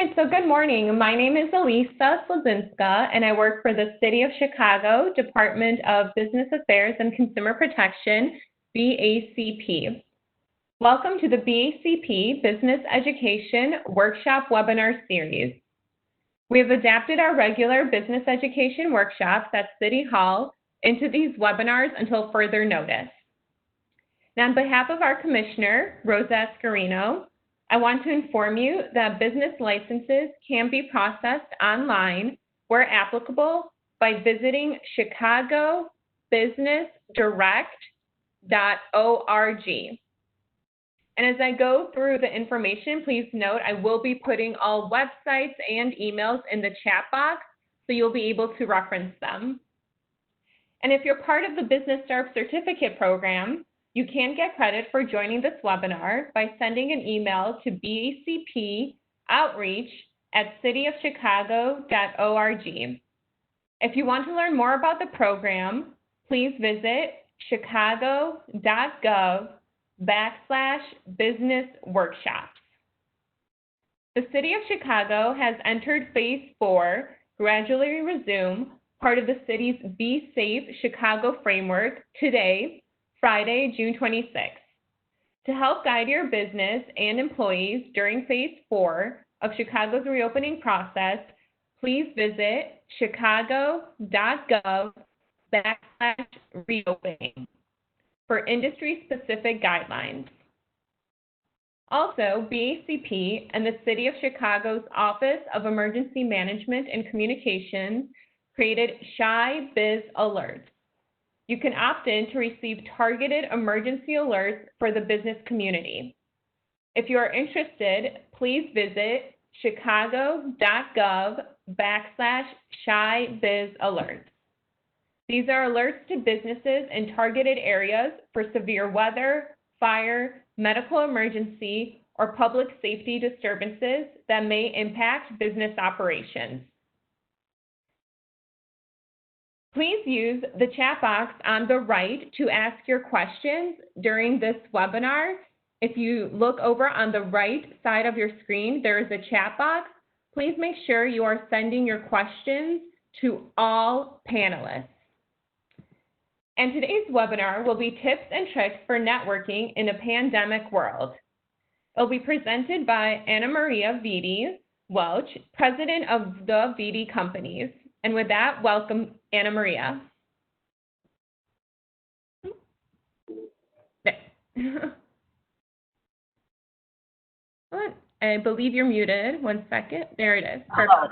right, so good morning. My name is Elisa Slazinska, and I work for the City of Chicago Department of Business Affairs and Consumer Protection, BACP. Welcome to the BACP Business Education Workshop Webinar Series. We have adapted our regular business education workshops at City Hall into these webinars until further notice. Now, on behalf of our Commissioner, Rosa Escarino, I want to inform you that business licenses can be processed online where applicable by visiting chicagobusinessdirect.org. And as I go through the information, please note I will be putting all websites and emails in the chat box so you'll be able to reference them. And if you're part of the Business Start Certificate program, you can get credit for joining this webinar by sending an email to bacpoutreach@cityofchicago.org. If you want to learn more about the program, please visit chicago.gov/businessworkshops. The City of Chicago has entered Phase 4, Gradually Resume, part of the city's Be Safe Chicago framework today, Friday, June 26th. To help guide your business and employees during Phase 4 of Chicago's reopening process, please visit chicago.gov/reopening for industry-specific guidelines. Also, BACP and the City of Chicago's Office of Emergency Management and Communications created Shy Biz Alerts. You can opt in to receive targeted emergency alerts for the business community. If you are interested, please visit chicago.gov/Shy Biz Alerts. These are alerts to businesses in targeted areas for severe weather, fire, medical emergency, or public safety disturbances that may impact business operations. Please use the chat box on the right to ask your questions during this webinar. If you look over on the right side of your screen, there is a chat box. Please make sure you are sending your questions to all panelists. And today's webinar will be tips and tricks for networking in a pandemic world. It will be presented by Anna Maria Viti-Welch, president of the Viti companies. And with that, welcome, Anna Maria. I believe you're muted. One second. There it is. Perfect. Hello.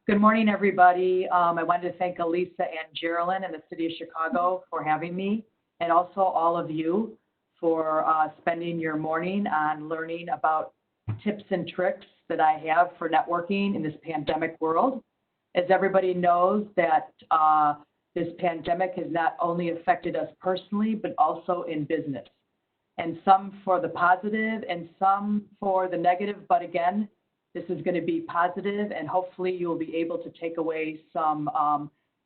Good morning, everybody. I wanted to thank Elisa and Geraldine and the City of Chicago for having me, and also all of you for spending your morning on learning about tips and tricks that I have for networking in this pandemic world. As everybody knows, that this pandemic has not only affected us personally, but also in business. And some for the positive and some for the negative. But again, this is going to be positive, and hopefully you'll be able to take away some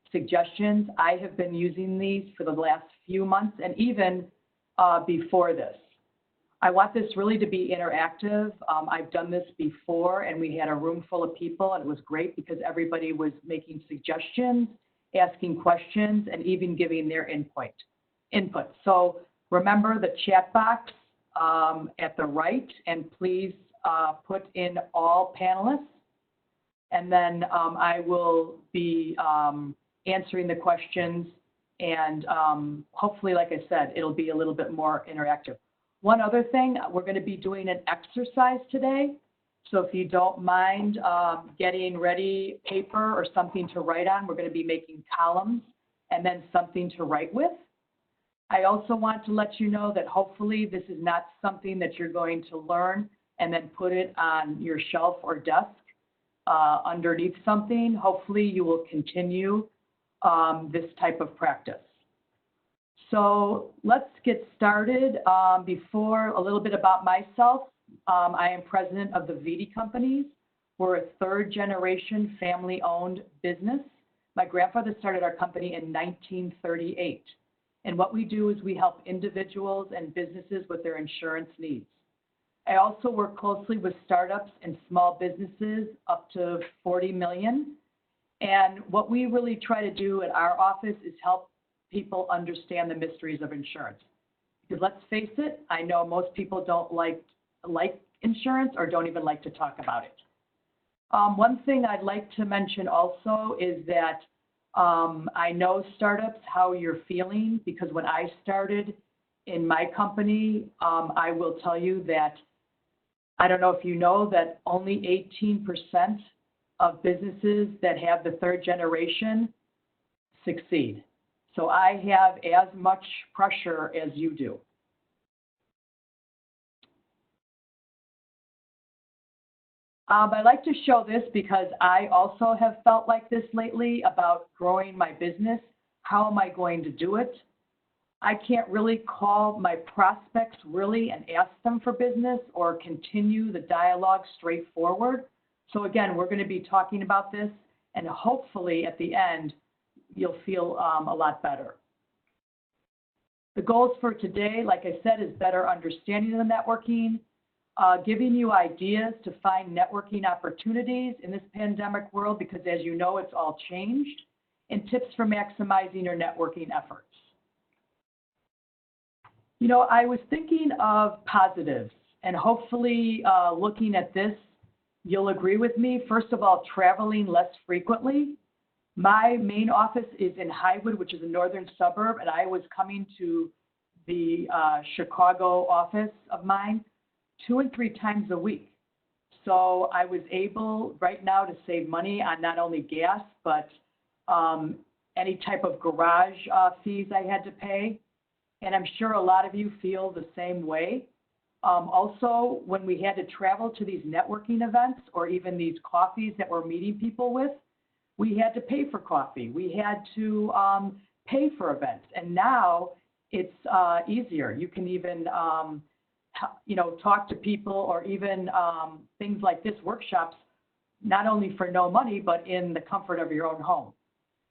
suggestions. I have been using these for the last few months and even before this. I want this really to be interactive. I've done this before, and we had a room full of people, and it was great because everybody was making suggestions, asking questions, and even giving their input. So remember the chat box at the right, and please put in all panelists, and then I will be answering the questions, and hopefully, like I said, it'll be a little bit more interactive. One other thing, we're going to be doing an exercise today. So if you don't mind getting ready paper or something to write on, we're going to be making columns and then something to write with. I also want to let you know that hopefully this is not something that you're going to learn and then put it on your shelf or desk underneath something. Hopefully you will continue this type of practice. So let's get started. Before, a little bit about myself. I am president of the Viti companies. We're a third-generation family-owned business. My grandfather started our company in 1938. And what we do is we help individuals and businesses with their insurance needs. I also work closely with startups and small businesses up to 40 million. And what we really try to do at our office is help people understand the mysteries of insurance. Because let's face it, I know most people don't like insurance or don't even like to talk about it. One thing I'd like to mention also is that I know startups, how you're feeling, because when I started in my company, I will tell you that, I don't know if you know, that only 18% of businesses that have the third generation succeed. So I have as much pressure as you do. I like to show this because I also have felt like this lately about growing my business. How am I going to do it? I can't really call my prospects really and ask them for business or continue the dialogue straightforward. So again, we're going to be talking about this, and hopefully at the end, you'll feel a lot better. The goals for today, like I said, is better understanding of the networking, giving you ideas to find networking opportunities in this pandemic world, because as you know, it's all changed, and tips for maximizing your networking efforts. You know, I was thinking of positives, and hopefully looking at this, you'll agree with me. First of all, traveling less frequently. My main office is in Highwood, which is a northern suburb, and I was coming to the Chicago office of mine 2 and 3 times a week. So I was able right now to save money on not only gas, but any type of garage fees I had to pay. And I'm sure a lot of you feel the same way. Also, when we had to travel to these networking events or even these coffees that we're meeting people with, we had to pay for coffee. We had to pay for events. And now it's easier. You can even, talk to people, or even things like this, workshops, not only for no money, but in the comfort of your own home.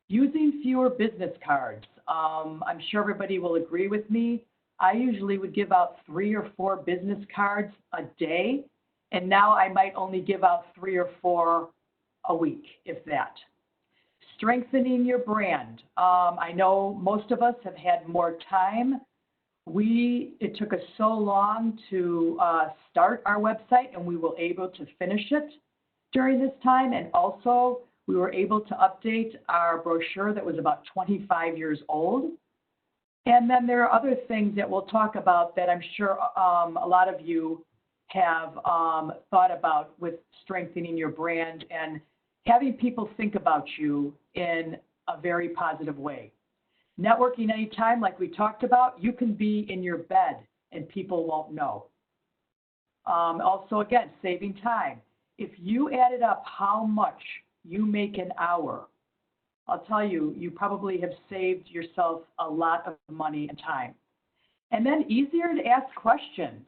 Using fewer business cards. I'm sure everybody will agree with me. I usually would give out 3 or 4 business cards a day, and now I might only give out 3 or 4 a week, if that. Strengthening your brand. I know most of us have had more time. It took us so long to start our website, and we were able to finish it during this time, and also we were able to update our brochure that was about 25 years old. And then there are other things that we'll talk about that I'm sure a lot of you have thought about with strengthening your brand and having people think about you in a very positive way. Networking anytime, like we talked about, you can be in your bed and people won't know. Also, again, saving time. If you added up how much you make an hour, I'll tell you, you probably have saved yourself a lot of money and time. And then easier to ask questions.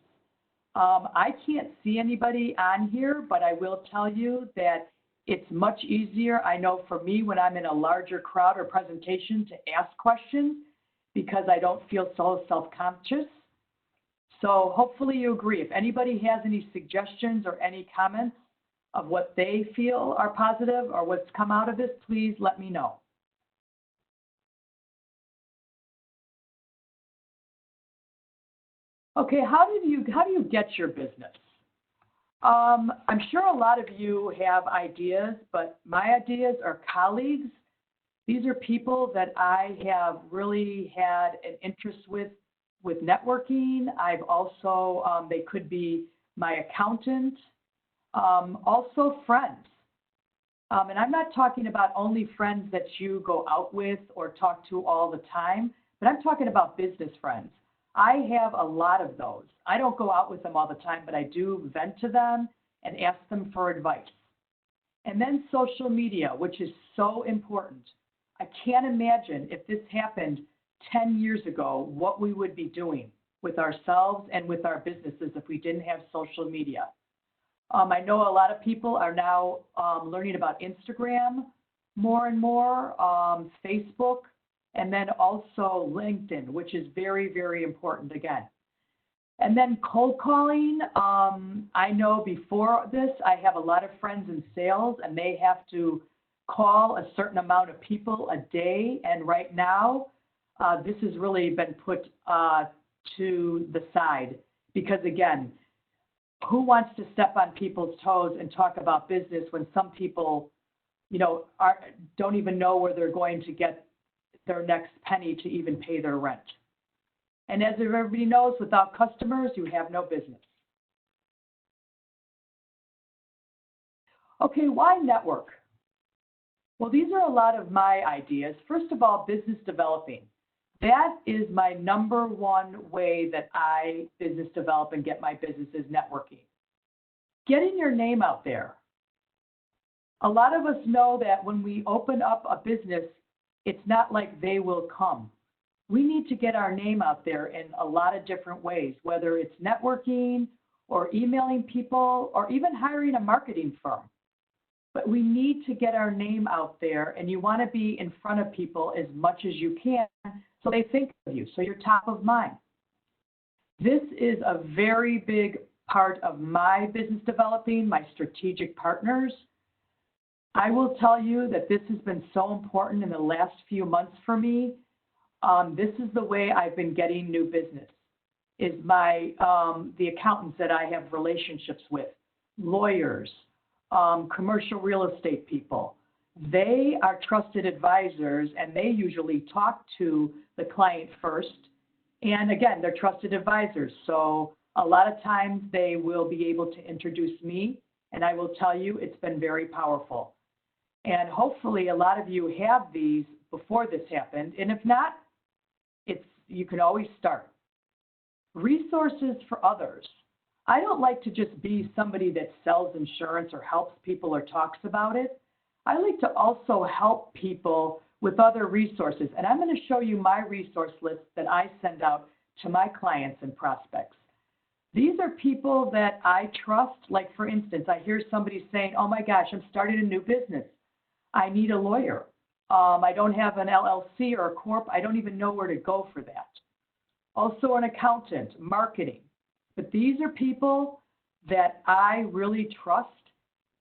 I can't see anybody on here, but I will tell you that it's much easier, I know for me, when I'm in a larger crowd or presentation, to ask questions because I don't feel so self-conscious. So hopefully you agree. If anybody has any suggestions or any comments of what they feel are positive or what's come out of this, please let me know. Okay, how do you get your business? I'm sure a lot of you have ideas, but my ideas are colleagues. These are people that I have really had an interest with networking. I've also, they could be my accountant, also friends. And I'm not talking about only friends that you go out with or talk to all the time, but I'm talking about business friends. I have a lot of those. I don't go out with them all the time, but I do vent to them and ask them for advice. And then social media, which is so important. I can't imagine if this happened 10 years ago, what we would be doing with ourselves and with our businesses if we didn't have social media. I know a lot of people are now learning about Instagram more and more, Facebook, and then also LinkedIn, which is very, very important again. And then cold calling, I know before this, I have a lot of friends in sales and they have to call a certain amount of people a day. And right now, this has really been put to the side because again, who wants to step on people's toes and talk about business when some people, you know, don't even know where they're going to get their next penny to even pay their rent. And as everybody knows, without customers, you have no business. Okay, why network? Well, these are a lot of my ideas. First of all, business developing. That is my number one way that I business develop and get my business is networking. Getting your name out there. A lot of us know that when we open up a business, it's not like they will come. We need to get our name out there in a lot of different ways, whether it's networking or emailing people or even hiring a marketing firm. But we need to get our name out there, and you want to be in front of people as much as you can so they think of you, so you're top of mind. This is a very big part of my business developing, my strategic partners. I will tell you that this has been so important in the last few months for me. This is the way I've been getting new business, is the accountants that I have relationships with, lawyers, commercial real estate people. They are trusted advisors and they usually talk to the client first. And again, they're trusted advisors. So a lot of times they will be able to introduce me, and I will tell you it's been very powerful. And hopefully a lot of you have these before this happened. And if not, you can always start. Resources for others. I don't like to just be somebody that sells insurance or helps people or talks about it. I like to also help people with other resources. And I'm going to show you my resource list that I send out to my clients and prospects. These are people that I trust. Like, for instance, I hear somebody saying, oh my gosh, I'm starting a new business. I need a lawyer. I don't have an LLC or a corp. I don't even know where to go for that. Also an accountant, marketing. But these are people that I really trust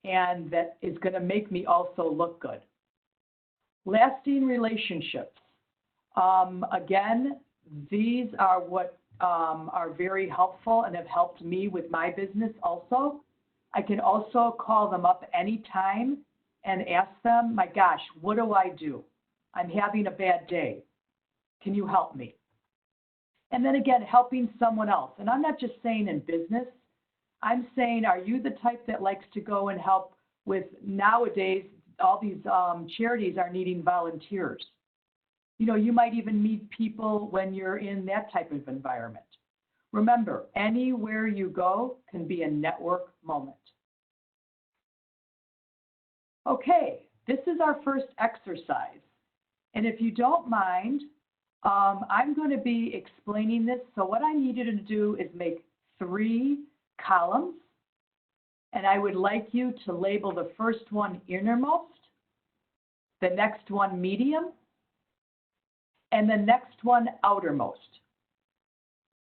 and that is going to make me also look good. Lasting relationships. Again, these are what are very helpful and have helped me with my business also. I can also call them up anytime and ask them, my gosh, what do I do? I'm having a bad day. Can you help me? And then again, helping someone else. And I'm not just saying in business. I'm saying, are you the type that likes to go and help with, nowadays, all these charities are needing volunteers. You know, you might even meet people when you're in that type of environment. Remember, anywhere you go can be a network moment. Okay, this is our first exercise. And if you don't mind, I'm going to be explaining this. So what I need you to do is make 3 columns. And I would like you to label the first one innermost, the next one medium, and the next one outermost.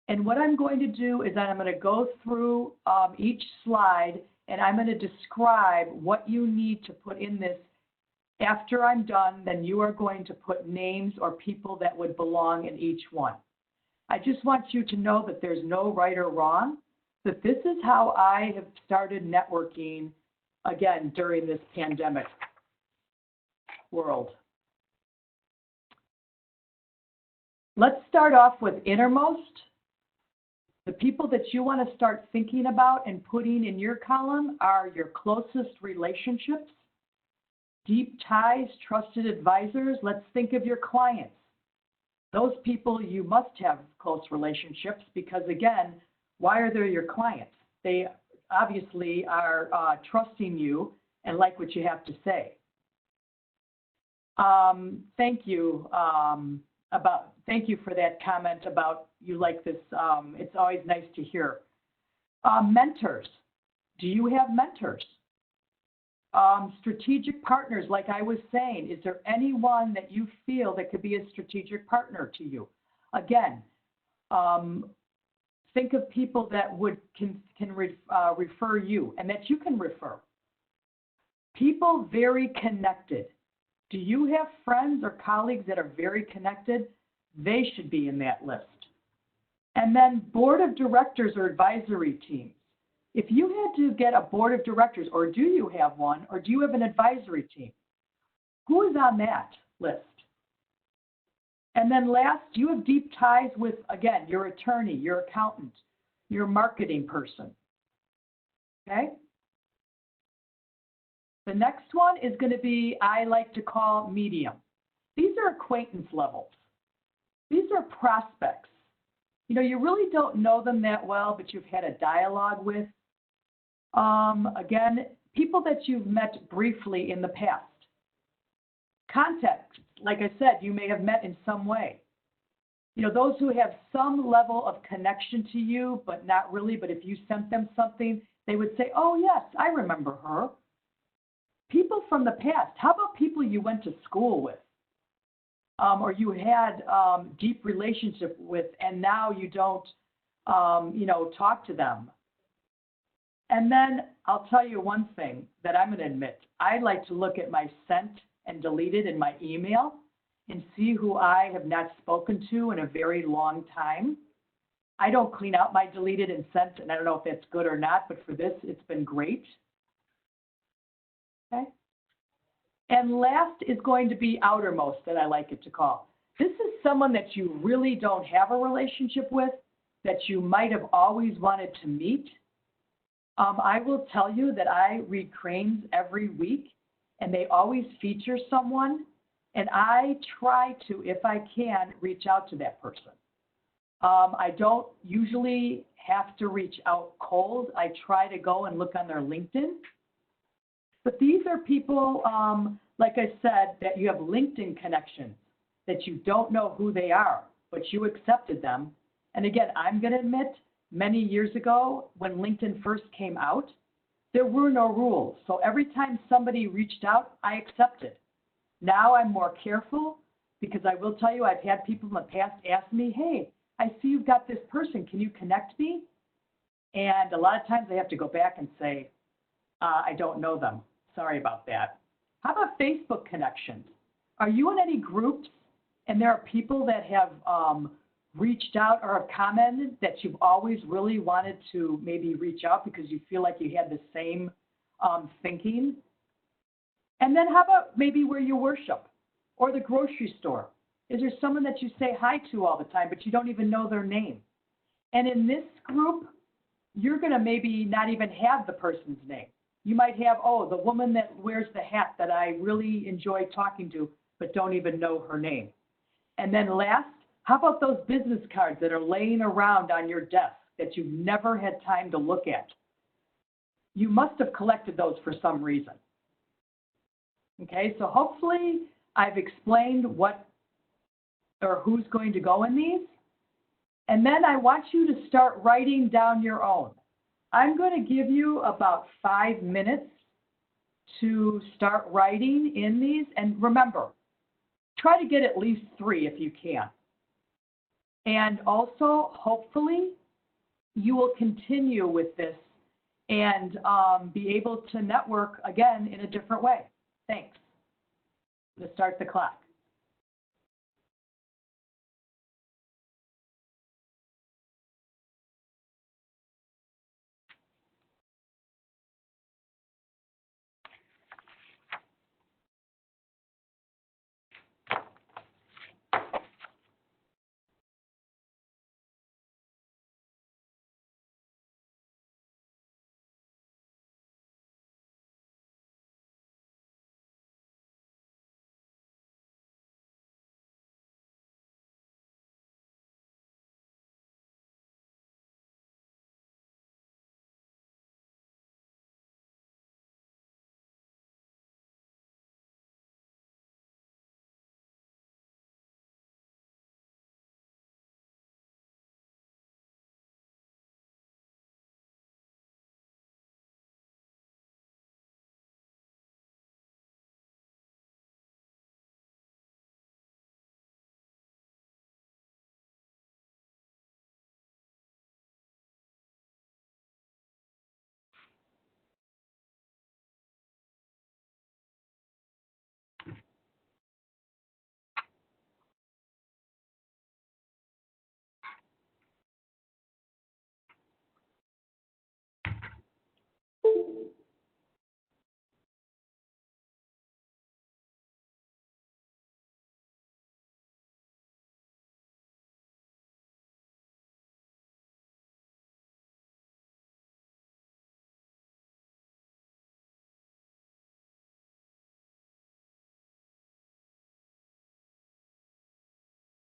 And what I'm going to do is I'm going to go through each slide and I'm going to describe what you need to put in this. After I'm done, then you are going to put names or people that would belong in each one. I just want you to know that there's no right or wrong, that this is how I have started networking, again, during this pandemic world. Let's start off with innermost. The people that you want to start thinking about and putting in your column are your closest relationships, deep ties, trusted advisors. Let's think of your clients. Those people you must have close relationships because, again, why are they your clients? They obviously are trusting you and like what you have to say. Thank you for that comment about you like this. It's always nice to hear. Mentors. Do you have mentors? Strategic partners, like I was saying, is there anyone that you feel that could be a strategic partner to you? Again, think of people that can refer you and that you can refer. People very connected. Do you have friends or colleagues that are very connected? They should be in that list. And then board of directors or advisory teams. If you had to get a board of directors, or do you have one, or do you have an advisory team? Who is on that list? And then last, do you have deep ties with, again, your attorney, your accountant, your marketing person? Okay? The next one is going to be, I like to call medium. These are acquaintance levels. These are prospects. You know, you really don't know them that well, but you've had a dialogue with. Again, people that you've met briefly in the past. Contacts, like I said, you may have met in some way. You know, those who have some level of connection to you, but not really, but if you sent them something, they would say, oh yes, I remember her. People from the past. How about people you went to school with? Or you had deep relationship with, and now you don't, you know, talk to them. And then I'll tell you one thing that I'm going to admit. I like to look at my sent and deleted in my email and see who I have not spoken to in a very long time. I don't clean out my deleted and sent, and I don't know if that's good or not, but for this, it's been great. Okay. And last is going to be outermost, that I like it to call. This is someone that you really don't have a relationship with, that you might have always wanted to meet. I will tell you that I read Cranes every week, and they always feature someone, and I try to, if I can, reach out to that person. I don't usually have to reach out cold. I try to go and look on their LinkedIn. But these are people, like I said, that you have LinkedIn connections, that you don't know who they are, but you accepted them. And again, I'm going to admit, many years ago, when LinkedIn first came out, there were no rules. So every time somebody reached out, I accepted. Now I'm more careful, because I will tell you, I've had people in the past ask me, hey, I see you've got this person, can you connect me? And a lot of times I have to go back and say, I don't know them. Sorry about that. How about Facebook connections? Are you in any groups and there are people that have reached out or have commented that you've always really wanted to maybe reach out because you feel like you had the same thinking? And then how about maybe where you worship or the grocery store? Is there someone that you say hi to all the time, but you don't even know their name? And in this group, you're going to maybe not even have the person's name. You might have, oh, the woman that wears the hat that I really enjoy talking to, but don't even know her name. And then last, how about those business cards that are laying around on your desk that you've never had time to look at? You must have collected those for some reason. Okay, so hopefully I've explained what or who's going to go in these. And then I want you to start writing down your own. I'm going to give you about 5 minutes to start writing in these. And remember, try to get at least 3 if you can. And also, hopefully, you will continue with this and be able to network again in a different way. Thanks. Let's start the clock.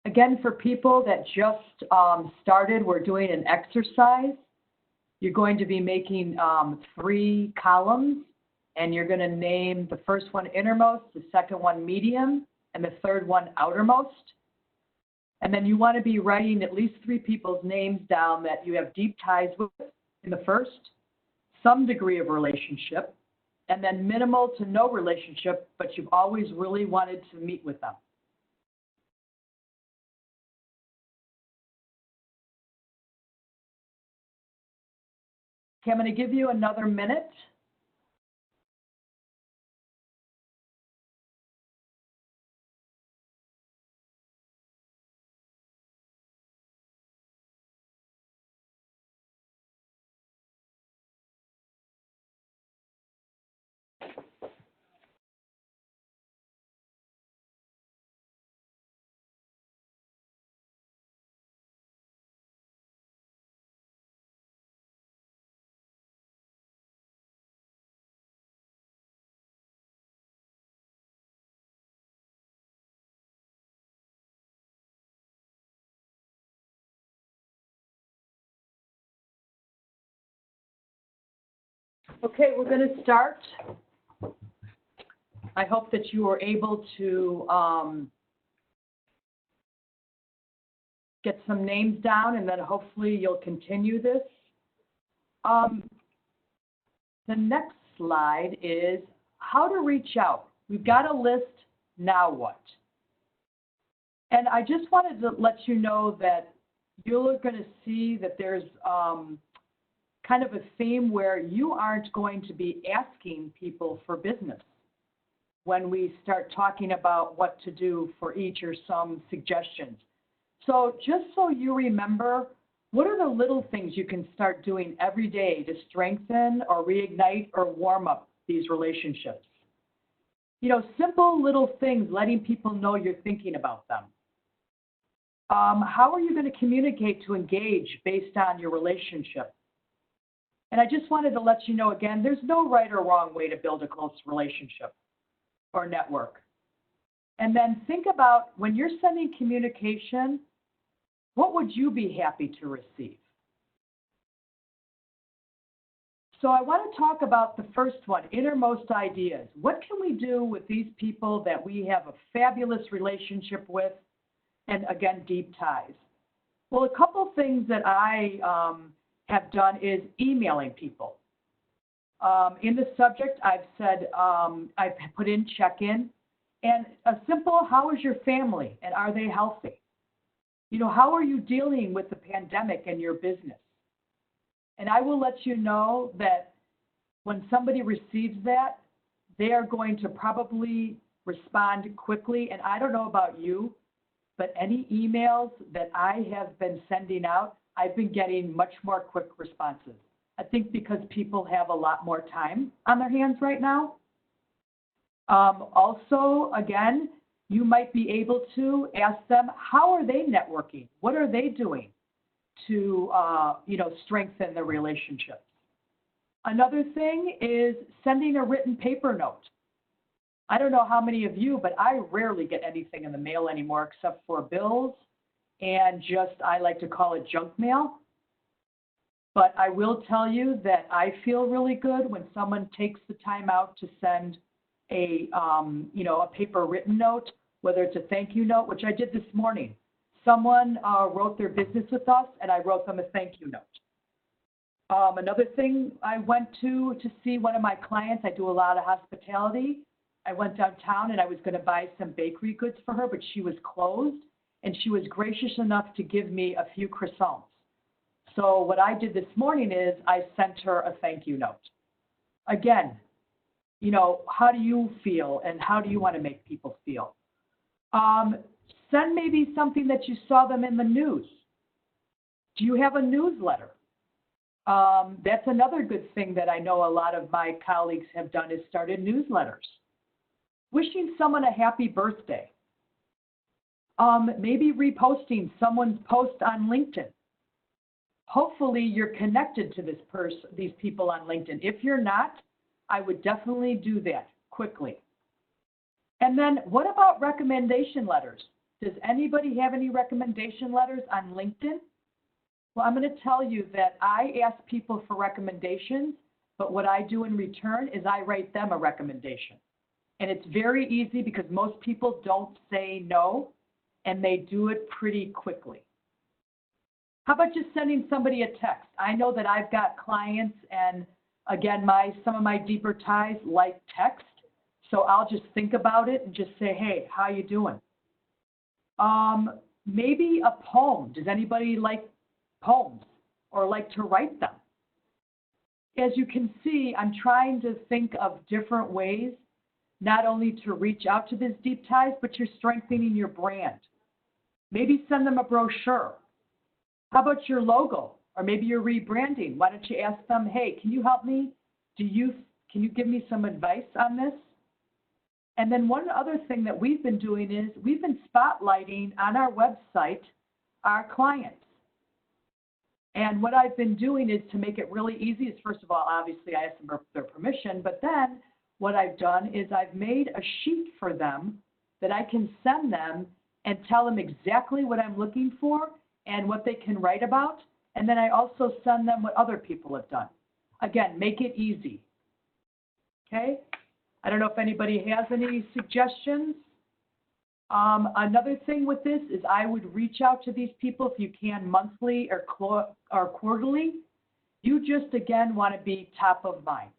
Again, for people that just started, we're doing an exercise. You're going to be making 3 columns, and you're going to name the first one Innermost, the second one Medium, and the third one Outermost. And then you want to be writing at least 3 people's names down that you have deep ties with in the first, some degree of relationship, and then minimal to no relationship, but you've always really wanted to meet with them. Okay, I'm going to give you another minute. Okay, we're going to start. I hope that you were able to get some names down, and then hopefully you'll continue this. The next slide is how to reach out. We've got a list, now what? And I just wanted to let you know that you're going to see that there's kind of a theme where you aren't going to be asking people for business when we start talking about what to do for each or some suggestions. So just so you remember, what are the little things you can start doing every day to strengthen or reignite or warm up these relationships? You know, simple little things, letting people know you're thinking about them. How are you going to communicate to engage based on your relationship? And I just wanted to let you know again, there's no right or wrong way to build a close relationship or network. And then think about when you're sending communication, what would you be happy to receive? So I want to talk about the first one, innermost ideas. What can we do with these people that we have a fabulous relationship with, and again, deep ties? Well, a couple things that I have done is emailing people. In the subject, I've said, I've put in check-in, and a simple, how is your family, and are they healthy? You know, how are you dealing with the pandemic and your business? And I will let you know that when somebody receives that, they are going to probably respond quickly. And I don't know about you, but any emails that I have been sending out, I've been getting much more quick responses. I think because people have a lot more time on their hands right now. Also, again, you might be able to ask them, how are they networking? What are they doing to strengthen the relationships? Another thing is sending a written paper note. I don't know how many of you, but I rarely get anything in the mail anymore except for bills and just, I like to call it junk mail. But I will tell you that I feel really good when someone takes the time out to send a paper written note, whether it's a thank you note, which I did this morning. Someone wrote their business with us, and I wrote them a thank you note. Another thing, I went to see one of my clients. I do a lot of hospitality. I went downtown, and I was going to buy some bakery goods for her, but she was closed, and she was gracious enough to give me a few croissants. So what I did this morning is I sent her a thank you note. Again, you know, how do you feel, and how do you want to make people feel? Send maybe something that you saw them in the news. Do you have a newsletter? That's another good thing that I know a lot of my colleagues have done is started newsletters. Wishing someone a happy birthday. Maybe reposting someone's post on LinkedIn. Hopefully you're connected to these people on LinkedIn. If you're not, I would definitely do that quickly. And then what about recommendation letters? Does anybody have any recommendation letters on LinkedIn? Well, I'm going to tell you that I ask people for recommendations, but what I do in return is I write them a recommendation. And it's very easy because most people don't say no, and they do it pretty quickly. How about just sending somebody a text? I know that I've got clients, and again, some of my deeper ties like text, so I'll just think about it and just say, hey, how you doing? Maybe a poem. Does anybody like poems or like to write them? As you can see, I'm trying to think of different ways, not only to reach out to these deep ties, but you're strengthening your brand. Maybe send them a brochure. How about your logo? Or maybe you're rebranding. Why don't you ask them, hey, can you help me? Can you give me some advice on this? And then one other thing that we've been doing is we've been spotlighting on our website our clients. And what I've been doing is to make it really easy is, first of all, obviously I ask them for their permission, but then what I've done is I've made a sheet for them that I can send them and tell them exactly what I'm looking for and what they can write about. And then I also send them what other people have done. Again, make it easy. Okay? I don't know if anybody has any suggestions. Another thing with this is I would reach out to these people if you can monthly or quarterly. You just, again, want to be top of mind.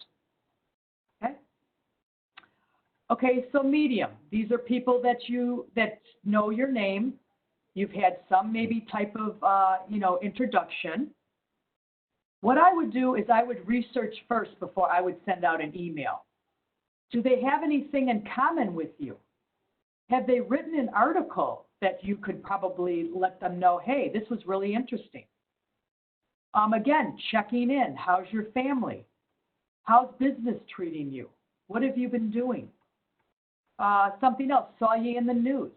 Okay? Okay, so medium. These are people that know your name. You've had some maybe type of introduction. What I would do is I would research first before I would send out an email. Do they have anything in common with you? Have they written an article that you could probably let them know, hey, this was really interesting? Again, checking in. How's your family? How's business treating you? What have you been doing? Something else, saw you in the news.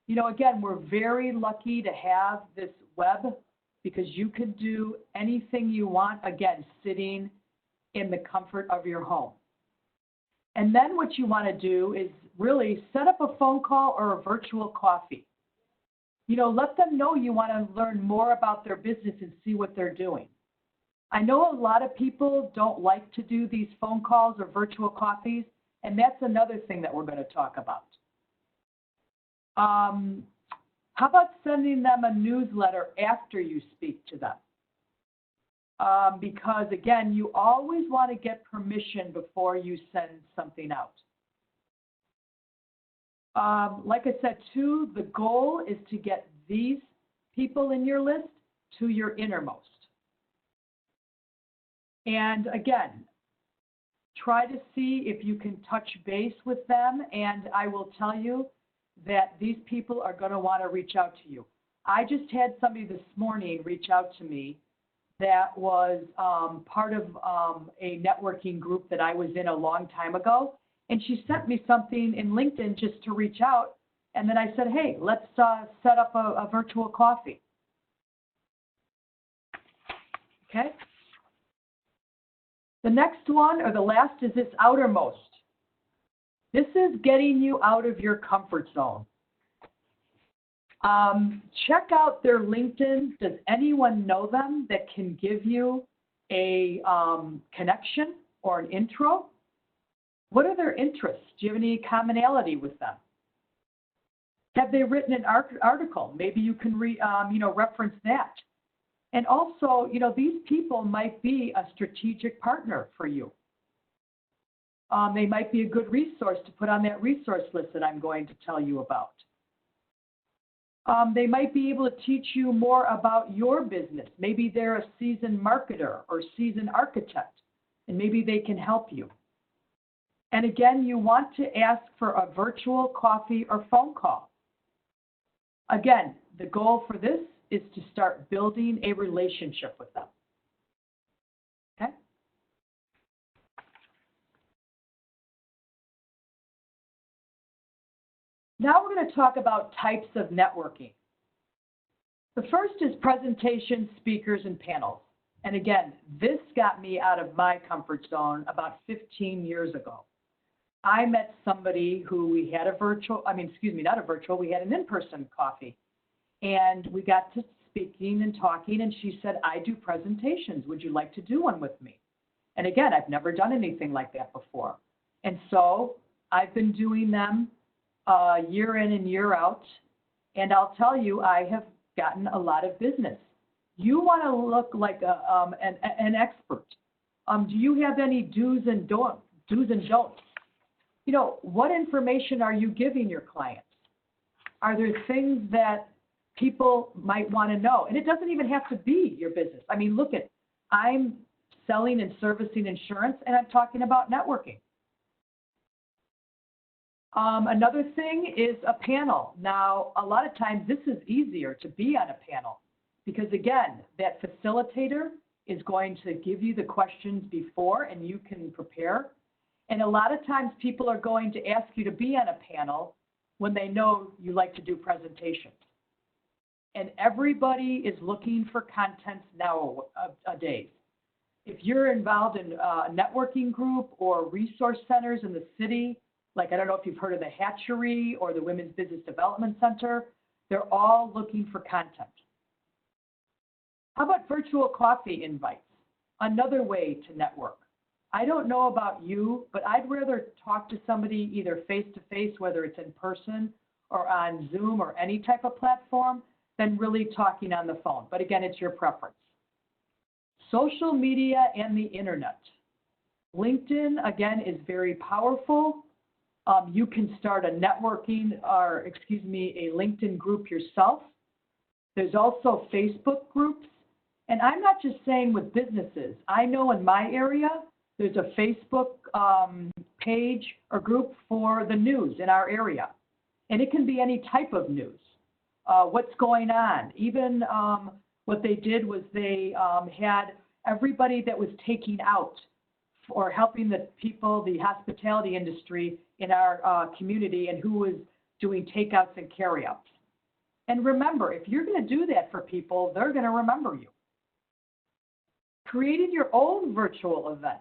You know, again, we're very lucky to have this web because you could do anything you want, again, sitting in the comfort of your home. And then what you want to do is really set up a phone call or a virtual coffee. You know, let them know you want to learn more about their business and see what they're doing. I know a lot of people don't like to do these phone calls or virtual coffees, and that's another thing that we're going to talk about. How about sending them a newsletter after you speak to them? Because, again, you always want to get permission before you send something out. Like I said, too, the goal is to get these people in your list to your innermost. And, again, try to see if you can touch base with them, and I will tell you that these people are going to want to reach out to you. I just had somebody this morning reach out to me that was part of a networking group that I was in a long time ago. And she sent me something in LinkedIn just to reach out. And then I said, hey, let's set up a virtual coffee. Okay. The next one, or the last, is this outermost. This is getting you out of your comfort zone. Check out their LinkedIn. Does anyone know them that can give you a connection or an intro? What are their interests? Do you have any commonality with them? Have they written an article? Maybe you can reference that. And also, these people might be a strategic partner for you. They might be a good resource to put on that resource list that I'm going to tell you about. They might be able to teach you more about your business. Maybe they're a seasoned marketer or seasoned architect, and maybe they can help you. And again, you want to ask for a virtual coffee or phone call. Again, the goal for this is to start building a relationship with them. Okay? Now we're going to talk about types of networking. The first is presentations, speakers, and panels. And again, this got me out of my comfort zone about 15 years ago. I met somebody who we had we had an in-person coffee. And we got to speaking and talking, and she said, I do presentations. Would you like to do one with me? And again, I've never done anything like that before. And so I've been doing them year in and year out. And I'll tell you, I have gotten a lot of business. You want to look like an expert. Do you have any do's and don'ts? You know, what information are you giving your clients? Are there things that people might want to know? And it doesn't even have to be your business. I mean, look at, I'm selling and servicing insurance, and I'm talking about networking. Another thing is a panel. Now, a lot of times this is easier to be on a panel because, again, that facilitator is going to give you the questions before and you can prepare. And a lot of times people are going to ask you to be on a panel when they know you like to do presentations. And everybody is looking for content nowadays. If you're involved in a networking group or resource centers in the city, like I don't know if you've heard of the Hatchery or the Women's Business Development Center, they're all looking for content. How about virtual coffee invites? Another way to network. I don't know about you, but I'd rather talk to somebody either face-to-face, whether it's in person or on Zoom or any type of platform, than really talking on the phone. But again, it's your preference. Social media and the internet. LinkedIn, again, is very powerful. You can start a LinkedIn group yourself. There's also Facebook groups. And I'm not just saying with businesses. I know in my area, there's a Facebook page or group for the news in our area. And it can be any type of news. What's going on. Even what they did was they had everybody that was taking out or helping the people, the hospitality industry in our community and who was doing takeouts and carryouts. And remember, if you're going to do that for people, they're going to remember you. Creating your own virtual event.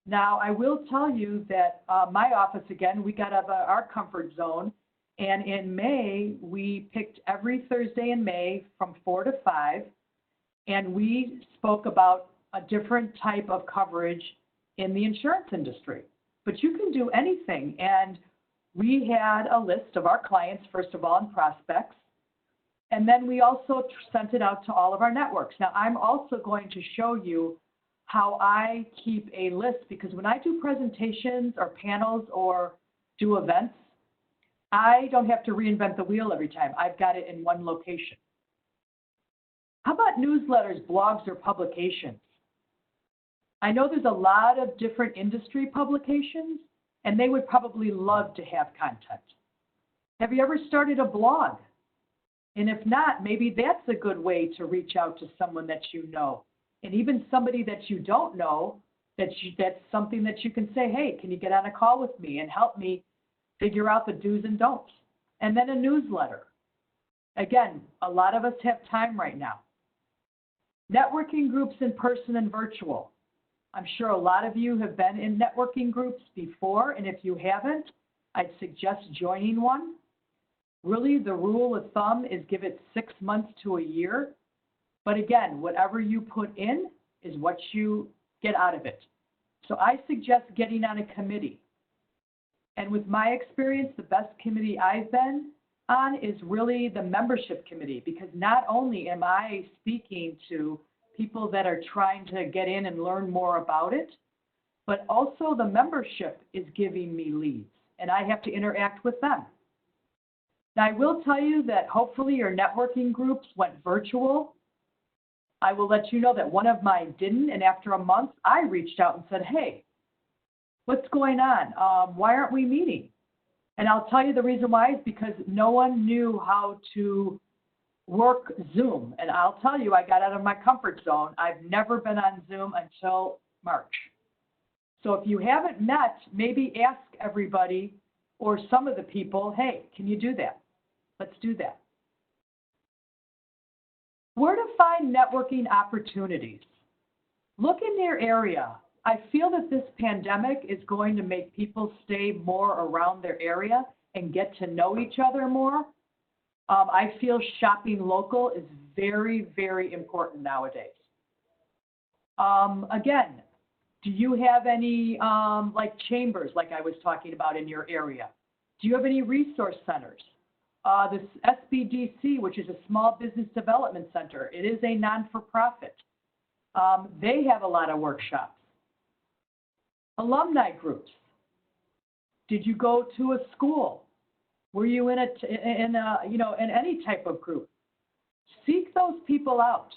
Now, I will tell you that my office, again, we got out of our comfort zone. And in May, we picked every Thursday in May from 4 to 5, and we spoke about a different type of coverage in the insurance industry. But you can do anything. And we had a list of our clients, first of all, and prospects. And then we also sent it out to all of our networks. Now, I'm also going to show you how I keep a list, because when I do presentations or panels or do events, I don't have to reinvent the wheel every time. I've got it in one location. How about newsletters, blogs, or publications? I know there's a lot of different industry publications, and they would probably love to have content. Have you ever started a blog? And if not, maybe that's a good way to reach out to someone that you know. And even somebody that you don't know, that's something that you can say, hey, can you get on a call with me and help me figure out the do's and don'ts? And then a newsletter. Again, a lot of us have time right now. Networking groups in person and virtual. I'm sure a lot of you have been in networking groups before, and if you haven't, I'd suggest joining one. Really, the rule of thumb is give it 6 months to a year. But again, whatever you put in is what you get out of it. So I suggest getting on a committee. And with my experience, the best committee I've been on is really the membership committee, because not only am I speaking to people that are trying to get in and learn more about it, but also the membership is giving me leads, and I have to interact with them. Now, I will tell you that hopefully your networking groups went virtual. I will let you know that one of mine didn't, and after a month, I reached out and said, hey, what's going on? Why aren't we meeting? And I'll tell you the reason why is because no one knew how to work Zoom. And I'll tell you, I got out of my comfort zone. I've never been on Zoom until March. So if you haven't met, maybe ask everybody or some of the people, hey, can you do that? Let's do that. Where to find networking opportunities? Look in your area. I feel that this pandemic is going to make people stay more around their area and get to know each other more. I feel shopping local is very, very important nowadays. Again, do you have any like chambers, like I was talking about in your area? Do you have any resource centers? This SBDC, which is a small business development center, it is a non-for-profit. They have a lot of workshops. Alumni groups. Did you go to a school? Were you in any type of group? Seek those people out.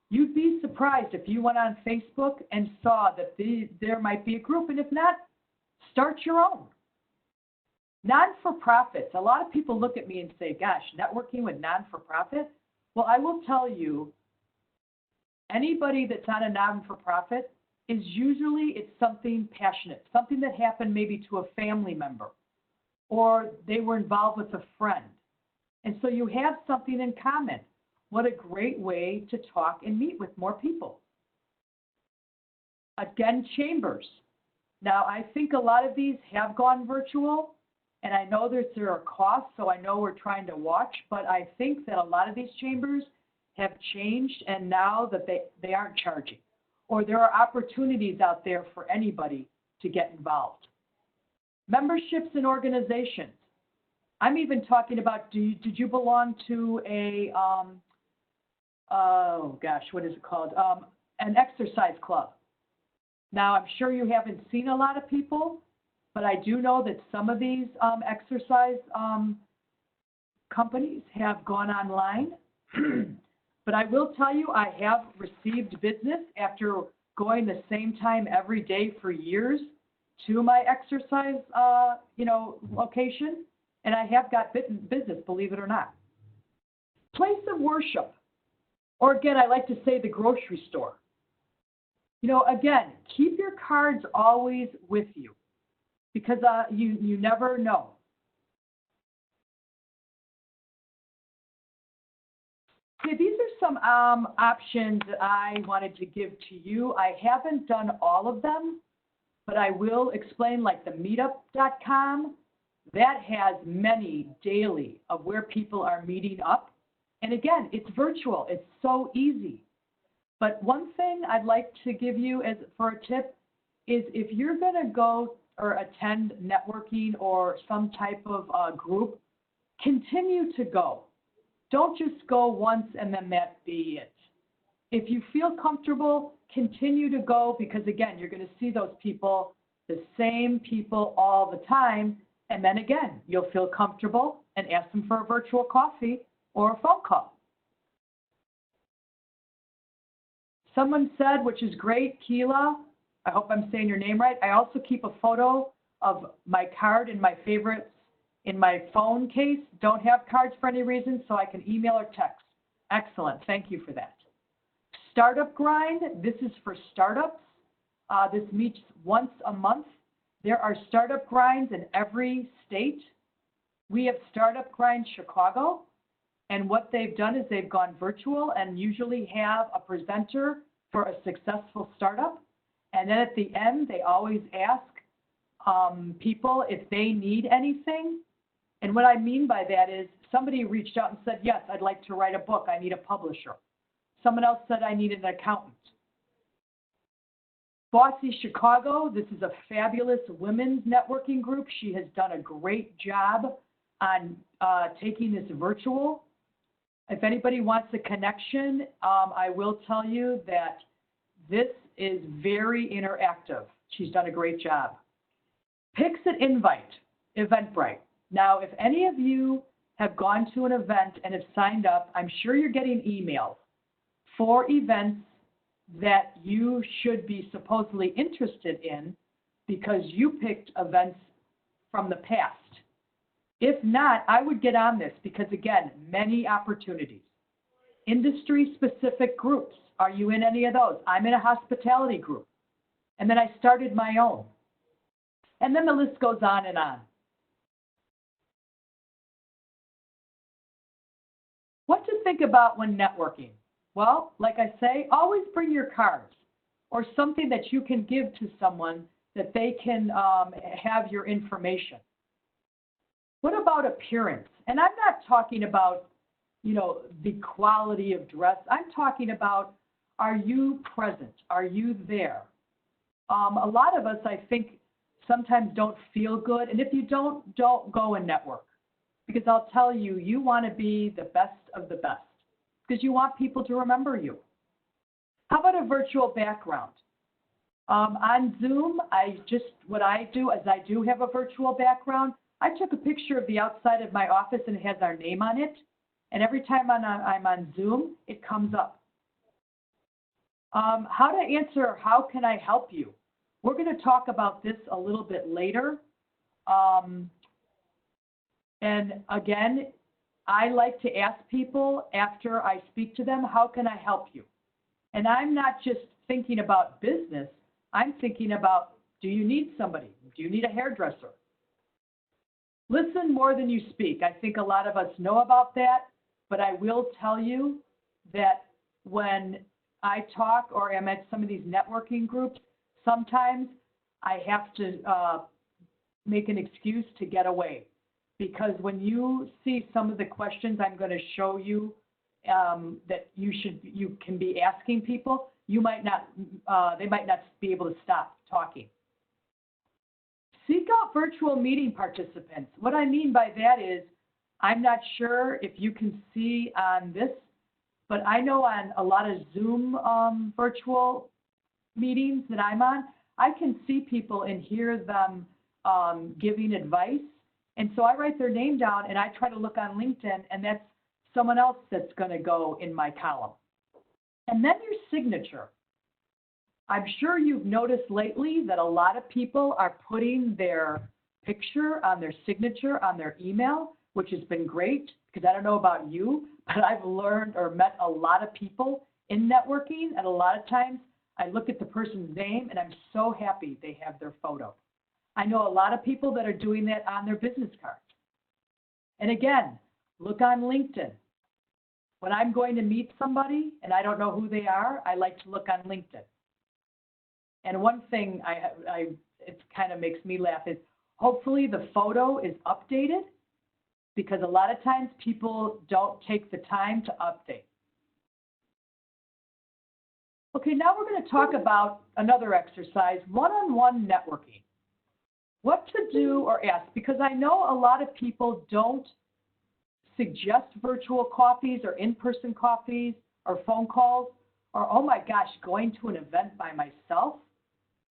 You'd be surprised if you went on Facebook and saw that there might be a group, and if not, start your own. Non-for-profits, a lot of people look at me and say, gosh, networking with non-for-profit? Well, I will tell you, anybody that's on a non-for-profit is usually it's something passionate, something that happened maybe to a family member, or they were involved with a friend. And so you have something in common. What a great way to talk and meet with more people. Again, chambers. Now, I think a lot of these have gone virtual, and I know that there are costs, so I know we're trying to watch, but I think that a lot of these chambers have changed, and now that they aren't charging, or there are opportunities out there for anybody to get involved. Memberships and organizations. I'm even talking about, did you belong to a, oh gosh, what is it called? An exercise club. Now, I'm sure you haven't seen a lot of people, but I do know that some of these exercise companies have gone online. But I will tell you, I have received business after going the same time every day for years to my exercise, location, and I have got business, believe it or not. Place of worship, or again, I like to say the grocery store. Again, keep your cards always with you because you never know. Okay, these are some options that I wanted to give to you. I haven't done all of them, but I will explain, like the meetup.com. That has many daily of where people are meeting up. And again, it's virtual. It's so easy. But one thing I'd like to give you as for a tip is if you're going to go or attend networking or some type of group, continue to go. Don't just go once and then that be it. If you feel comfortable, continue to go because, again, you're going to see those people, the same people all the time. And then, again, you'll feel comfortable and ask them for a virtual coffee or a phone call. Someone said, which is great, Keela, I hope I'm saying your name right. I also keep a photo of my card and my favorites in my phone case. Don't have cards for any reason, so I can email or text. Excellent. Thank you for that. Startup Grind. This is for startups. This meets once a month. There are startup grinds in every state. We have Startup Grind Chicago. And what they've done is they've gone virtual and usually have a presenter for a successful startup. And then at the end, they always ask people if they need anything. And what I mean by that is somebody reached out and said, yes, I'd like to write a book. I need a publisher. Someone else said I need an accountant. Bossy Chicago, this is a fabulous women's networking group. She has done a great job on taking this virtual. If anybody wants a connection, I will tell you that this is very interactive. She's done a great job. Pixit Invite, Eventbrite. Now, if any of you have gone to an event and have signed up, I'm sure you're getting emails for events that you should be supposedly interested in because you picked events from the past. If not, I would get on this because, again, many opportunities. Industry-specific groups. Are you in any of those? I'm in a hospitality group. And then I started my own. And then the list goes on and on. What to think about when networking? Well, like I say, always bring your cards. or something that you can give to someone that they can have your information. What about appearance? And I'm not talking about, you know, the quality of dress. I'm talking about, are you present? Are you there? A lot of us, I think, sometimes don't feel good. And if you don't go and network. Because I'll tell you, you want to be the best of the best. Because you want people to remember you. How about a virtual background? On Zoom, what I do is I do have a virtual background. I took a picture of the outside of my office and it has our name on it. And every time I'm on Zoom, it comes up. How to answer, how can I help you? We're going to talk about this a little bit later. And again, I like to ask people after I speak to them, how can I help you? And I'm not just thinking about business. I'm thinking about, do you need somebody? Do you need a hairdresser? Listen more than you speak. I think a lot of us know about that, but I will tell you that when I talk or am at some of these networking groups, sometimes I have to make an excuse to get away. Because when you see some of the questions I'm going to show you that you can be asking people, you might not, they might not be able to stop talking. Seek out virtual meeting participants. What I mean by that is, I'm not sure if you can see on this, but I know on a lot of Zoom virtual meetings that I'm on, I can see people and hear them giving advice. And so I write their name down and I try to look on LinkedIn, and that's someone else that's going to go in my column. And then your signature. I'm sure you've noticed lately that a lot of people are putting their picture on their signature on their email, which has been great, because I don't know about you, but I've learned or met a lot of people in networking, and a lot of times I look at the person's name and I'm so happy they have their photo. I know a lot of people that are doing that on their business cards. And again, look on LinkedIn. When I'm going to meet somebody and I don't know who they are, I like to look on LinkedIn. And one thing it kind of makes me laugh is hopefully the photo is updated, because a lot of times people don't take the time to update. Okay, now we're going to talk about another exercise, one-on-one networking. What to do or ask, because I know a lot of people don't suggest virtual coffees or in-person coffees or phone calls, or, oh my gosh, going to an event by myself.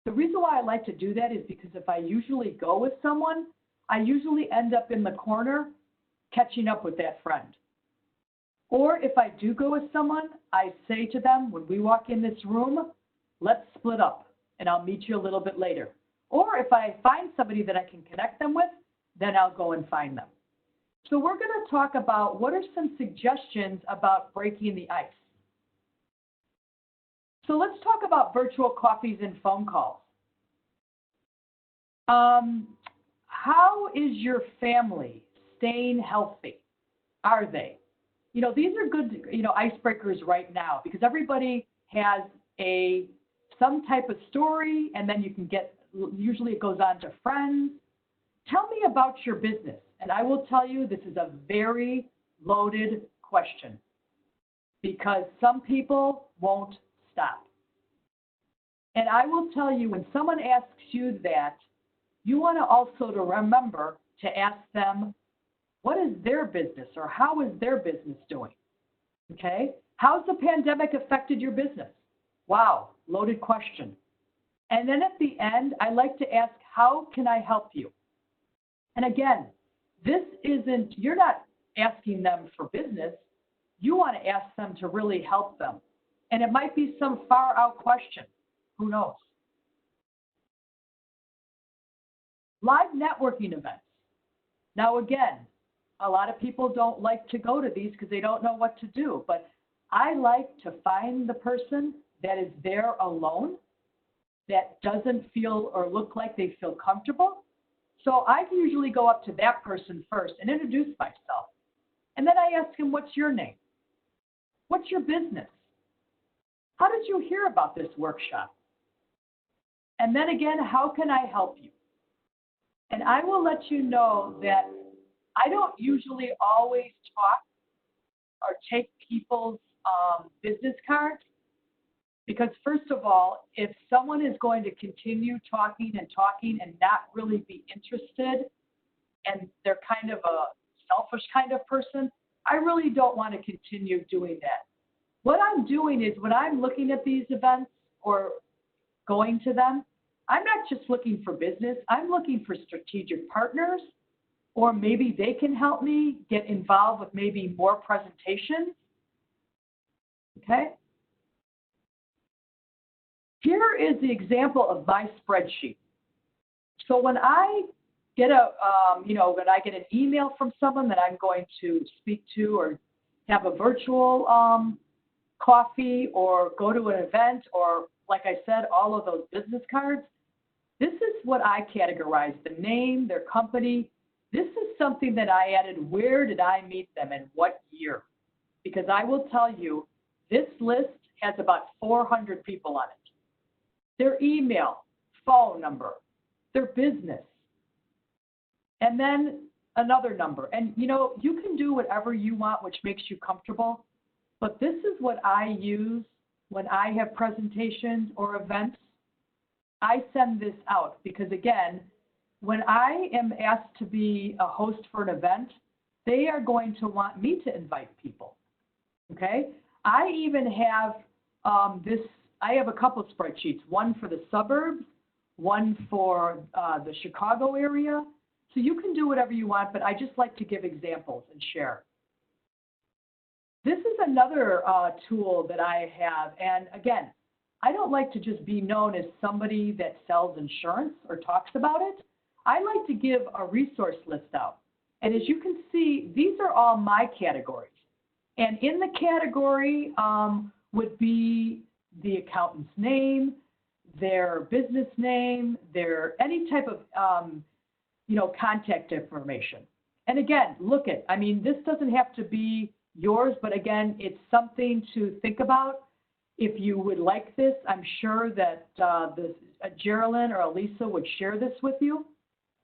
The reason why I like to do that is because if I usually go with someone, I usually end up in the corner catching up with that friend. Or if I do go with someone, I say to them, when we walk in this room, let's split up and I'll meet you a little bit later. Or if I find somebody that I can connect them with, then I'll go and find them. So we're going to talk about what are some suggestions about breaking the ice. So let's talk about virtual coffees and phone calls. How is your family staying healthy? Are they? You know, these are good, icebreakers right now, because everybody has some type of story, and then you can get, usually it goes on to friends. Tell me about your business. And I will tell you, this is a very loaded question, because some people won't stop. And I will tell you, when someone asks you that, you want to also to remember to ask them, what is their business, or how is their business doing? Okay? How's the pandemic affected your business? Wow, loaded question. And then at the end, I like to ask, how can I help you? And again, this isn't, you're not asking them for business. You want to ask them to really help them. And it might be some far out question. Who knows? Live networking events. Now again, a lot of people don't like to go to these because they don't know what to do. But I like to find the person that is there alone, that doesn't feel or look like they feel comfortable. So I usually go up to that person first and introduce myself. And then I ask him, what's your name? What's your business? How did you hear about this workshop? And then again, how can I help you? And I will let you know that I don't usually always talk or take people's business cards, because first of all, if someone is going to continue talking and not really be interested, and they're kind of a selfish kind of person, I really don't want to continue doing that. What I'm doing is when I'm looking at these events or going to them, I'm not just looking for business, I'm looking for strategic partners, or maybe they can help me get involved with maybe more presentations. Okay? Here is the example of my spreadsheet. So when I get when I get an email from someone that I'm going to speak to, or have a virtual coffee, or go to an event, or like I said, all of those business cards, this is what I categorize: the name, their company. This is something that I added. Where did I meet them and what year? Because I will tell you, this list has about 400 people on it. Their email, phone number, their business, and then another number. And you can do whatever you want, which makes you comfortable. But this is what I use when I have presentations or events. I send this out because, again, when I am asked to be a host for an event, they are going to want me to invite people. Okay? I even have I have a couple of spreadsheets, one for the suburbs, one for the Chicago area. So you can do whatever you want, but I just like to give examples and share. This is another tool that I have. And again, I don't like to just be known as somebody that sells insurance or talks about it. I like to give a resource list out. And as you can see, these are all my categories. And in the category would be the accountant's name, their business name, their any type of contact information. And again, this doesn't have to be yours, but again, it's something to think about. If you would like this, I'm sure that Geraldine or Elisa would share this with you.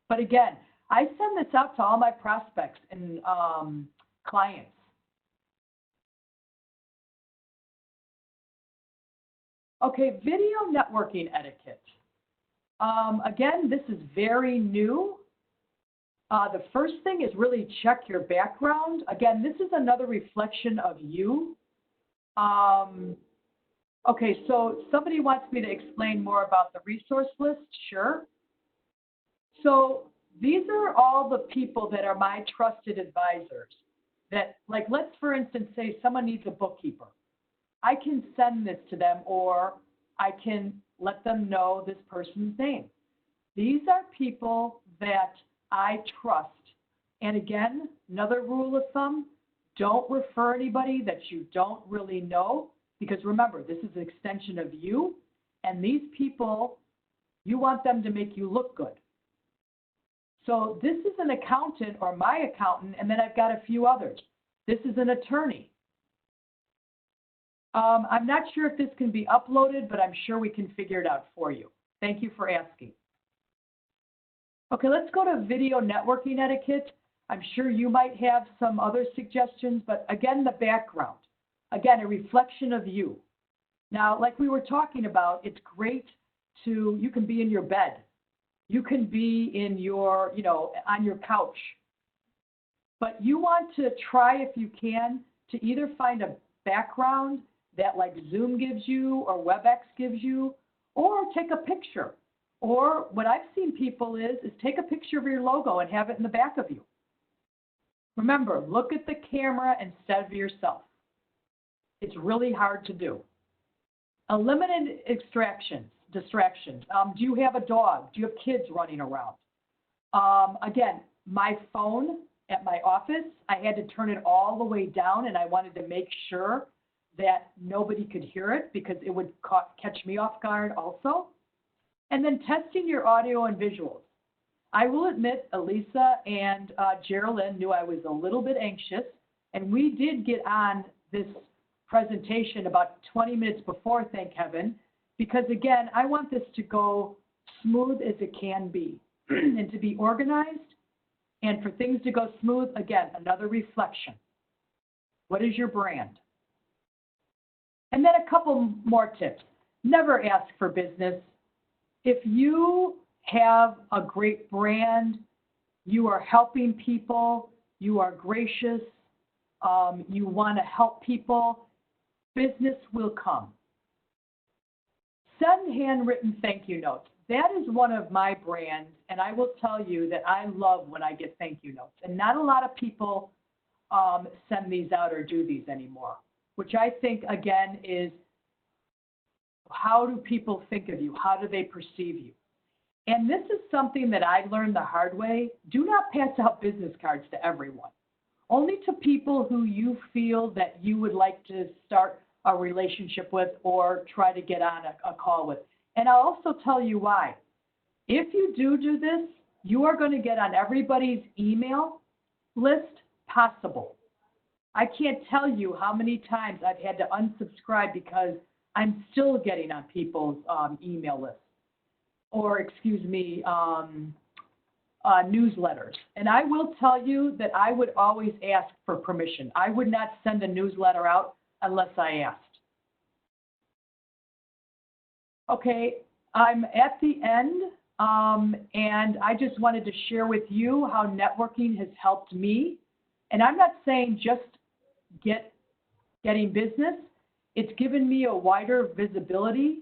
But again, I send this out to all my prospects and clients. Okay, video networking etiquette. Again, this is very new. The first thing is really check your background. Again, this is another reflection of you. Okay, so somebody wants me to explain more about the resource list. Sure. So these are all the people that are my trusted advisors that, like, let's for instance say someone needs a bookkeeper. I can send this to them, or I can let them know this person's name. These are people that I trust. And again, another rule of thumb, don't refer anybody that you don't really know, because remember, this is an extension of you, and these people, you want them to make you look good. So this is an accountant or my accountant, and then I've got a few others. This is an attorney. I'm not sure if this can be uploaded, but I'm sure we can figure it out for you. Thank you for asking. Okay, let's go to video networking etiquette. I'm sure you might have some other suggestions, but again, the background. Again, a reflection of you. Now, like we were talking about, it's great you can be in your bed. You can be in your, on your couch. But you want to try, if you can, to either find a background that like Zoom gives you or WebEx gives you, or take a picture. Or what I've seen people is take a picture of your logo and have it in the back of you. Remember, look at the camera instead of yourself. It's really hard to do. Eliminate distractions. Do you have a dog? Do you have kids running around? Again, my phone at my office, I had to turn it all the way down, and I wanted to make sure that nobody could hear it because it would catch me off guard also. And then testing your audio and visuals. I will admit, Elisa and Geraldine knew I was a little bit anxious, and we did get on this presentation about 20 minutes before, thank heaven, because again, I want this to go smooth as it can be. And to be organized and for things to go smooth, again, another reflection. What is your brand? And then a couple more tips. Never ask for business. If you have a great brand, you are helping people, you are gracious, you want to help people, business will come. Send handwritten thank you notes. That is one of my brands, and I will tell you that I love when I get thank you notes. And not a lot of people send these out or do these anymore, which I think, again, is how do people think of you? How do they perceive you? And this is something that I learned the hard way. Do not pass out business cards to everyone. Only to people who you feel that you would like to start a relationship with or try to get on a call with. And I'll also tell you why. If you do this, you are going to get on everybody's email list possible. I can't tell you how many times I've had to unsubscribe because I'm still getting on people's email lists or, newsletters. And I will tell you that I would always ask for permission. I would not send a newsletter out unless I asked. Okay, I'm at the end, and I just wanted to share with you how networking has helped me. And I'm not saying just getting business. It's given me a wider visibility.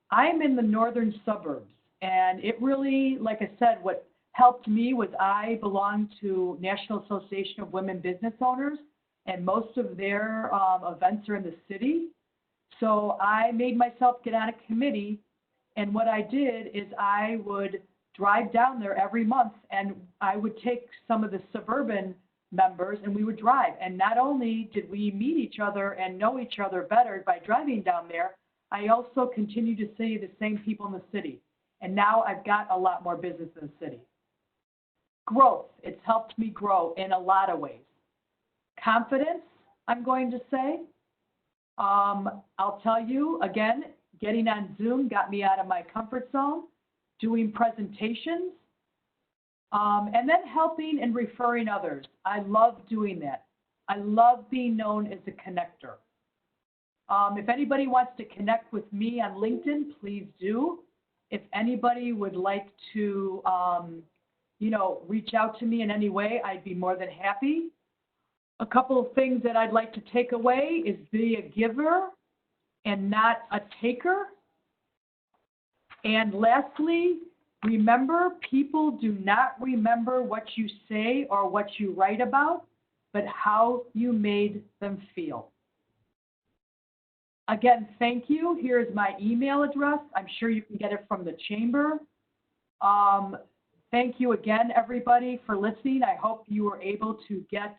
I'm in the northern suburbs, and it really, like I said, what helped me was I belong to National Association of Women Business Owners, and most of their events are in the city. So I made myself get on a committee, and what I did is I would drive down there every month, and I would take some of the suburban members, and we would drive. And not only did we meet each other and know each other better by driving down there, I also continue to see the same people in the city. And now I've got a lot more business in the city. Growth, it's helped me grow in a lot of ways. Confidence, I'm going to say. I'll tell you, again, getting on Zoom got me out of my comfort zone, doing presentations, and then helping and referring others. I love doing that. I love being known as a connector. If anybody wants to connect with me on LinkedIn, please do. If anybody would like to, reach out to me in any way, I'd be more than happy. A couple of things that I'd like to take away is be a giver and not a taker. And lastly, remember, people do not remember what you say or what you write about, but how you made them feel. Again, thank you. Here's my email address. I'm sure you can get it from the chamber. Thank you again, everybody, for listening. I hope you were able to get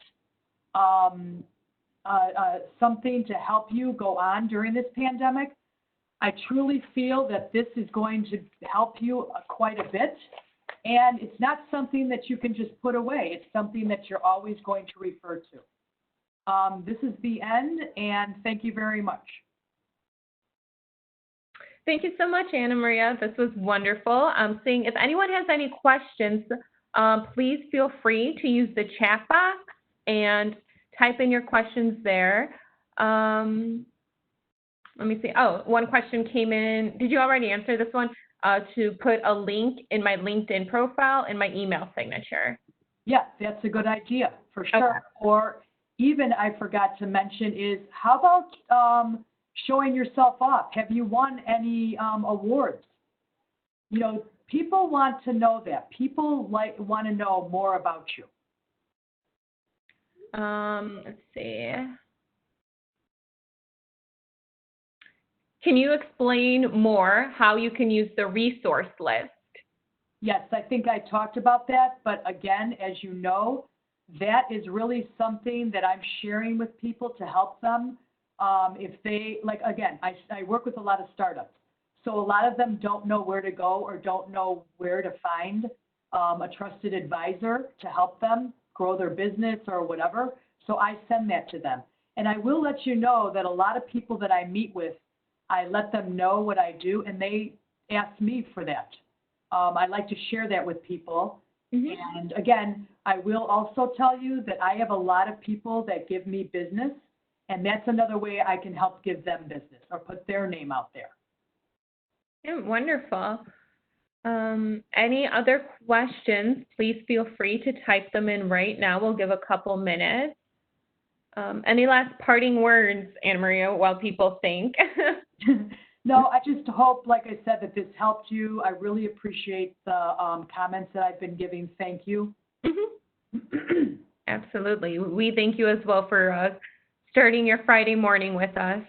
something to help you go on during this pandemic. I truly feel that this is going to help you quite a bit. And it's not something that you can just put away. It's something that you're always going to refer to. This is the end, and thank you very much. Thank you so much, Anna Maria. This was wonderful. Seeing if anyone has any questions, please feel free to use the chat box and type in your questions there. Let me see. Oh, one question came in. Did you already answer this one? To put a link in my LinkedIn profile in my email signature. Yeah, that's a good idea for sure. Okay. Or even I forgot to mention is how about showing yourself off? Have you won any awards? People want to know that. People want to know more about you. Let's see. Can you explain more how you can use the resource list? Yes, I think I talked about that. But again, as you know, that is really something that I'm sharing with people to help them. If they, again, I work with a lot of startups. So a lot of them don't know where to go or don't know where to find a trusted advisor to help them grow their business or whatever. So I send that to them. And I will let you know that a lot of people that I meet with, I let them know what I do, and they ask me for that. I like to share that with people. Mhm. And again, I will also tell you that I have a lot of people that give me business, and that's another way I can help give them business or put their name out there. Yeah, wonderful. Any other questions, please feel free to type them in right now. We'll give a couple minutes. Any last parting words, Anna Maria, while people think? No, I just hope, like I said, that this helped you. I really appreciate the comments that I've been giving. Thank you. Mhm. Absolutely. We thank you as well for starting your Friday morning with us.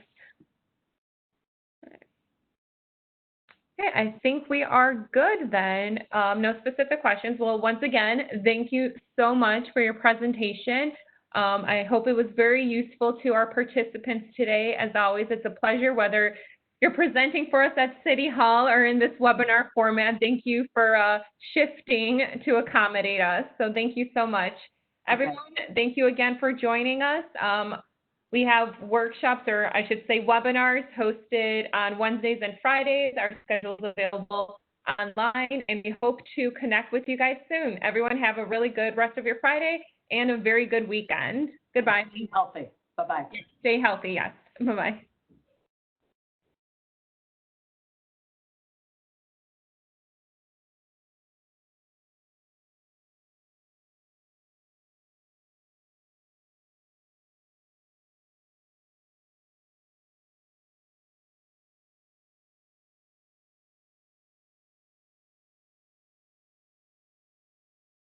Okay, I think we are good then. No specific questions. Well, once again, thank you so much for your presentation. I hope it was very useful to our participants today. As always, it's a pleasure whether you're presenting for us at City Hall or in this webinar format. Thank you for shifting to accommodate us. So thank you so much. Everyone, thank you again for joining us. We have workshops, or I should say webinars, hosted on Wednesdays and Fridays. Our schedule is available online, and we hope to connect with you guys soon. Everyone have a really good rest of your Friday and a very good weekend. Goodbye. Stay healthy. Bye-bye. Stay healthy, yes. Bye-bye.